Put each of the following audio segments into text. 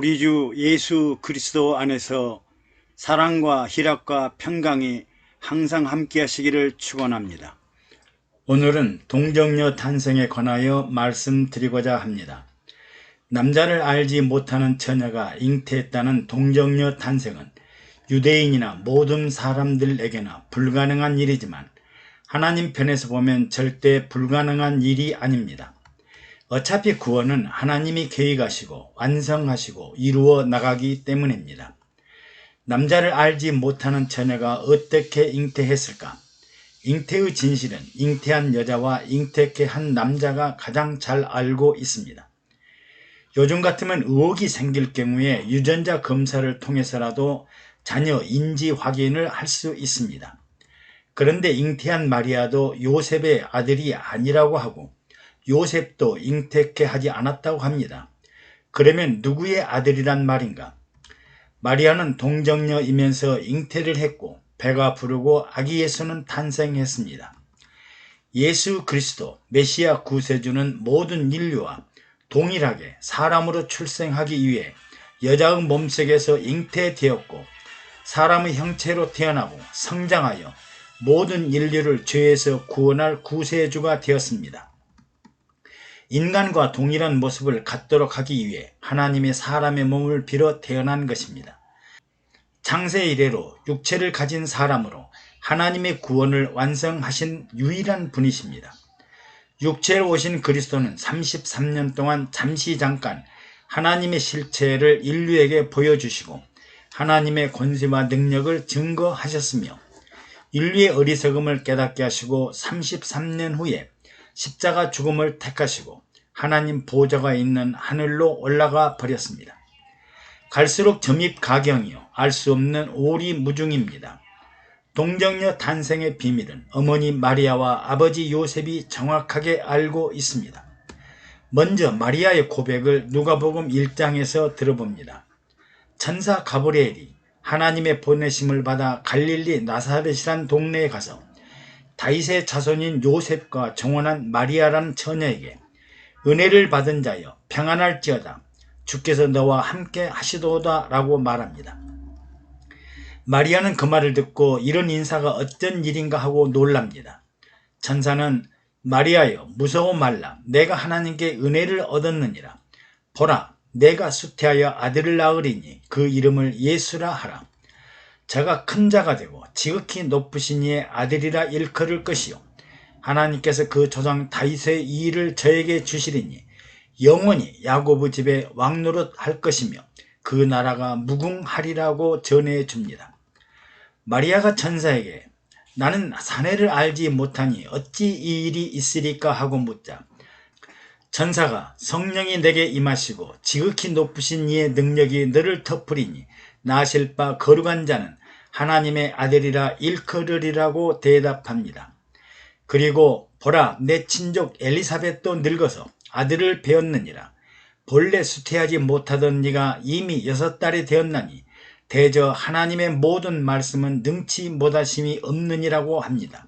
우리 주 예수 그리스도 안에서 사랑과 희락과 평강이 항상 함께 하시기를 축원합니다. 오늘은 동정녀 탄생에 관하여 말씀드리고자 합니다. 남자를 알지 못하는 처녀가 잉태했다는 동정녀 탄생은 유대인이나 모든 사람들에게나 불가능한 일이지만 하나님 편에서 보면 절대 불가능한 일이 아닙니다. 어차피 구원은 하나님이 계획하시고 완성하시고 이루어 나가기 때문입니다. 남자를 알지 못하는 처녀가 어떻게 잉태했을까? 잉태의 진실은 잉태한 여자와 잉태케 한 남자가 가장 잘 알고 있습니다. 요즘 같으면 의혹이 생길 경우에 유전자 검사를 통해서라도 자녀 인지 확인을 할 수 있습니다. 그런데 잉태한 마리아도 요셉의 아들이 아니라고 하고 요셉도 잉태케 하지 않았다고 합니다. 그러면 누구의 아들이란 말인가? 마리아는 동정녀이면서 잉태를 했고 배가 부르고 아기 예수는 탄생했습니다. 예수 그리스도 메시아 구세주는 모든 인류와 동일하게 사람으로 출생하기 위해 여자의 몸속에서 잉태되었고 사람의 형체로 태어나고 성장하여 모든 인류를 죄에서 구원할 구세주가 되었습니다. 인간과 동일한 모습을 갖도록 하기 위해 하나님의 사람의 몸을 빌어 태어난 것입니다. 창세 이래로 육체를 가진 사람으로 하나님의 구원을 완성하신 유일한 분이십니다. 육체로 오신 그리스도는 33년 동안 잠시 잠깐 하나님의 실체를 인류에게 보여주시고 하나님의 권세와 능력을 증거하셨으며 인류의 어리석음을 깨닫게 하시고 33년 후에 십자가 죽음을 택하시고 하나님 보좌가 있는 하늘로 올라가 버렸습니다. 갈수록 점입가경이요 알 수 없는 오리무중입니다. 동정녀 탄생의 비밀은 어머니 마리아와 아버지 요셉이 정확하게 알고 있습니다. 먼저 마리아의 고백을 누가복음 1장에서 들어봅니다. 천사 가브리엘이 하나님의 보내심을 받아 갈릴리 나사렛이란 동네에 가서 다윗의 자손인 요셉과 정혼한 마리아라는 처녀에게 은혜를 받은 자여 평안할지어다 주께서 너와 함께 하시도다 라고 말합니다. 마리아는 그 말을 듣고 이런 인사가 어쩐 일인가 하고 놀랍니다. 천사는 마리아여 무서워 말라 내가 하나님께 은혜를 얻었느니라 보라 내가 수태하여 아들을 낳으리니 그 이름을 예수라 하라. 저가 큰 자가 되고 지극히 높으신 이의 아들이라 일컬을 것이요 하나님께서 그 조상 다윗의 이의를 저에게 주시리니 영원히 야고보 집에 왕노릇 할 것이며 그 나라가 무궁하리라고 전해줍니다. 마리아가 천사에게 나는 사내를 알지 못하니 어찌 이 일이 있으리까 하고 묻자 천사가 성령이 내게 임하시고 지극히 높으신 이의 능력이 너를 덮으리니 나실 바 거룩한 자는 하나님의 아들이라 일컬으리라고 대답합니다. 그리고 보라 내 친족 엘리사벳도 늙어서 아들을 배었느니라. 본래 수태하지 못하던 네가 이미 6달이 되었나니 대저 하나님의 모든 말씀은 능치 못하심이 없느니라고 합니다.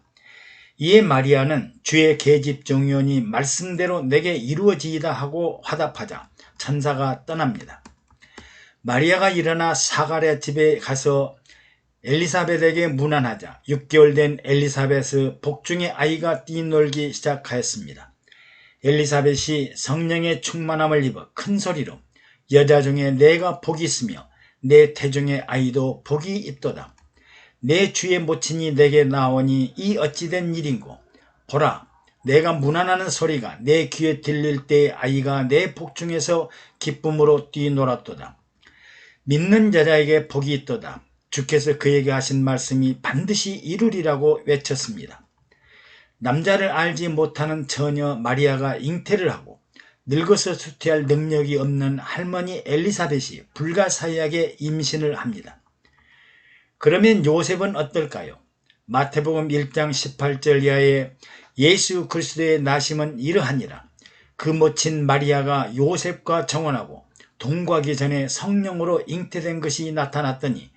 이에 마리아는 주의 계집종이오니 말씀대로 내게 이루어지이다 하고 화답하자 천사가 떠납니다. 마리아가 일어나 사가랴 집에 가서 엘리사벳에게 문안하자 6개월 된 엘리사벳의 복중의 아이가 뛰놀기 시작하였습니다. 엘리사벳이 성령의 충만함을 입어 큰 소리로 여자 중에 내가 복이 있으며 내 태중의 아이도 복이 있도다. 내 주의 모친이 내게 나오니 이 어찌된 일인고 보라 내가 문안하는 소리가 내 귀에 들릴 때 아이가 내 복중에서 기쁨으로 뛰놀았도다. 믿는 여자에게 복이 있도다. 주께서 그에게 하신 말씀이 반드시 이루리라고 외쳤습니다. 남자를 알지 못하는 처녀 마리아가 잉태를 하고 늙어서 수태할 능력이 없는 할머니 엘리사벳이 불가사의하게 임신을 합니다. 그러면 요셉은 어떨까요? 마태복음 1장 18절 이하에 예수 그리스도의 나심은 이러하니라. 그 모친 마리아가 요셉과 정혼하고 동거하기 전에 성령으로 잉태된 것이 나타났더니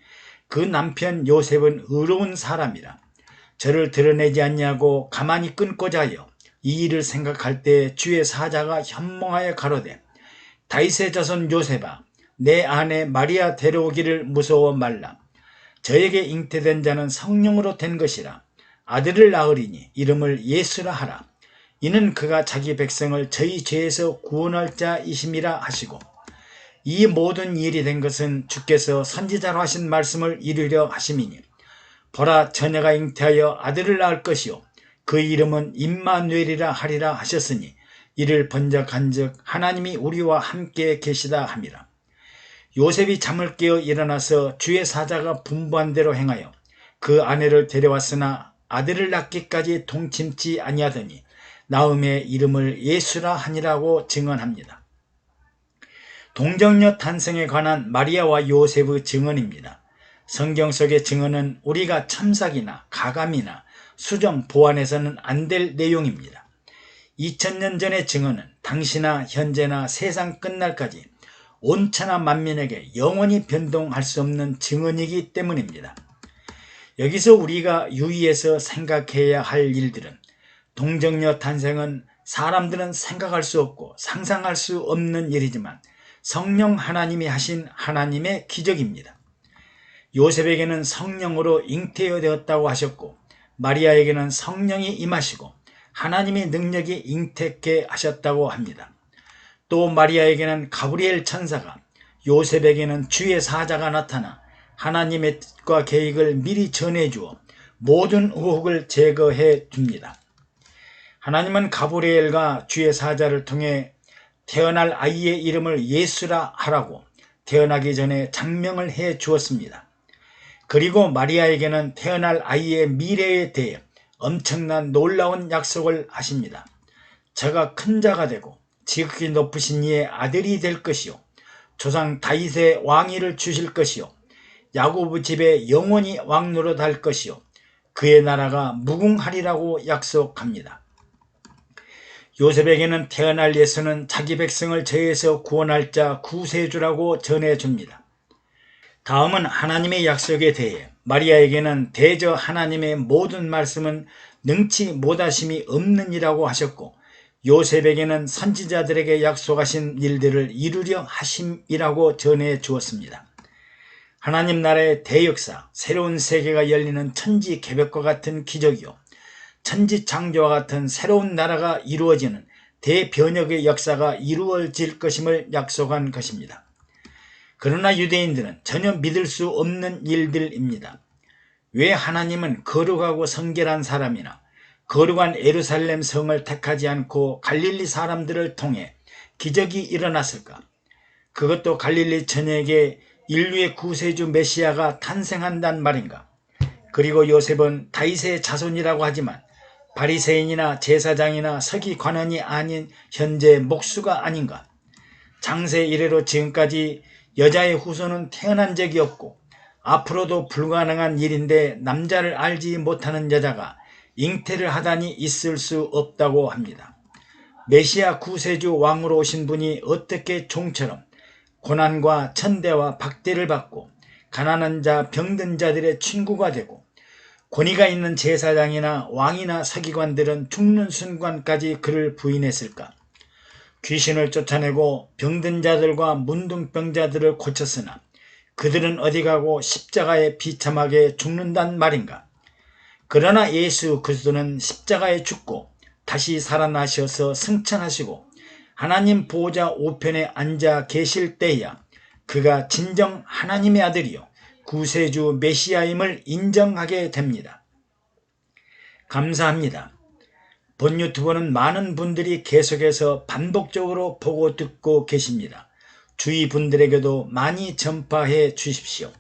그 남편 요셉은 의로운 사람이라 저를 드러내지 않냐고 가만히 끊고자 하여 이 일을 생각할 때 주의 사자가 현몽하여 가로되 다윗의 자손 요셉아 내 아내 마리아 데려오기를 무서워 말라. 저에게 잉태된 자는 성령으로 된 것이라. 아들을 낳으리니 이름을 예수라 하라. 이는 그가 자기 백성을 저희 죄에서 구원할 자이심이라 하시고, 이 모든 일이 된 것은 주께서 선지자로 하신 말씀을 이루려 하심이니, 보라, 처녀가 잉태하여 아들을 낳을 것이요 그 이름은 임마누엘이라 하리라 하셨으니, 이를 번적한즉 하나님이 우리와 함께 계시다 함이라. 요셉이 잠을 깨어 일어나서 주의 사자가 분부한 대로 행하여 그 아내를 데려왔으나 아들을 낳기까지 동침치 아니하더니 나음의 이름을 예수라 하니라고 증언합니다. 동정녀 탄생에 관한 마리아와 요셉의 증언입니다. 성경 속의 증언은 우리가 첨삭이나 가감이나 수정, 보완해서는 안 될 내용입니다. 2000년 전의 증언은 당시나 현재나 세상 끝날까지 온천하 만민에게 영원히 변동할 수 없는 증언이기 때문입니다. 여기서 우리가 유의해서 생각해야 할 일들은, 동정녀 탄생은 사람들은 생각할 수 없고 상상할 수 없는 일이지만 성령 하나님이 하신 하나님의 기적입니다. 요셉에게는 성령으로 잉태되었다고 하셨고, 마리아에게는 성령이 임하시고 하나님의 능력이 잉태케 하셨다고 합니다. 또 마리아에게는 가브리엘 천사가, 요셉에게는 주의 사자가 나타나 하나님의 뜻과 계획을 미리 전해주어 모든 의혹을 제거해 줍니다. 하나님은 가브리엘과 주의 사자를 통해 태어날 아이의 이름을 예수라 하라고 태어나기 전에 장명을 해 주었습니다. 그리고 마리아에게는 태어날 아이의 미래에 대해 엄청난 놀라운 약속을 하십니다. 저가 큰 자가 되고 지극히 높으신 이의 아들이 될 것이요 조상 다윗의 왕위를 주실 것이요 야곱 집에 영원히 왕노릇할 것이요 그의 나라가 무궁하리라고 약속합니다. 요셉에게는 태어날 예수는 자기 백성을 죄에서 구원할 자 구세주라고 전해줍니다. 다음은 하나님의 약속에 대해, 마리아에게는 대저 하나님의 모든 말씀은 능치 못하심이 없는 이라고 하셨고, 요셉에게는 선지자들에게 약속하신 일들을 이루려 하심이라고 전해 주었습니다. 하나님 나라의 대역사, 새로운 세계가 열리는 천지 개벽과 같은 기적이요 천지 창조와 같은 새로운 나라가 이루어지는 대변혁의 역사가 이루어질 것임을 약속한 것입니다. 그러나 유대인들은 전혀 믿을 수 없는 일들입니다. 왜 하나님은 거룩하고 성결한 사람이나 거룩한 예루살렘 성을 택하지 않고 갈릴리 사람들을 통해 기적이 일어났을까? 그것도 갈릴리 처녀에게 인류의 구세주 메시아가 탄생한단 말인가? 그리고 요셉은 다윗의 자손이라고 하지만 바리새인이나 제사장이나 서기관원이 아닌 현재 목수가 아닌가? 장세 이래로 지금까지 여자의 후손은 태어난 적이 없고 앞으로도 불가능한 일인데 남자를 알지 못하는 여자가 잉태를 하다니 있을 수 없다고 합니다. 메시아 구세주 왕으로 오신 분이 어떻게 종처럼 고난과 천대와 박대를 받고 가난한 자 병든 자들의 친구가 되고, 권위가 있는 제사장이나 왕이나 서기관들은 죽는 순간까지 그를 부인했을까? 귀신을 쫓아내고 병든 자들과 문둥병자들을 고쳤으나 그들은 어디 가고 십자가에 비참하게 죽는단 말인가? 그러나 예수 그리스도는 십자가에 죽고 다시 살아나셔서 승천하시고 하나님 보호자 우편에 앉아 계실 때야 그가 진정 하나님의 아들이요 구세주 메시아임을 인정하게 됩니다. 감사합니다. 본 유튜브는 많은 분들이 계속해서 반복적으로 보고 듣고 계십니다. 주위 분들에게도 많이 전파해 주십시오.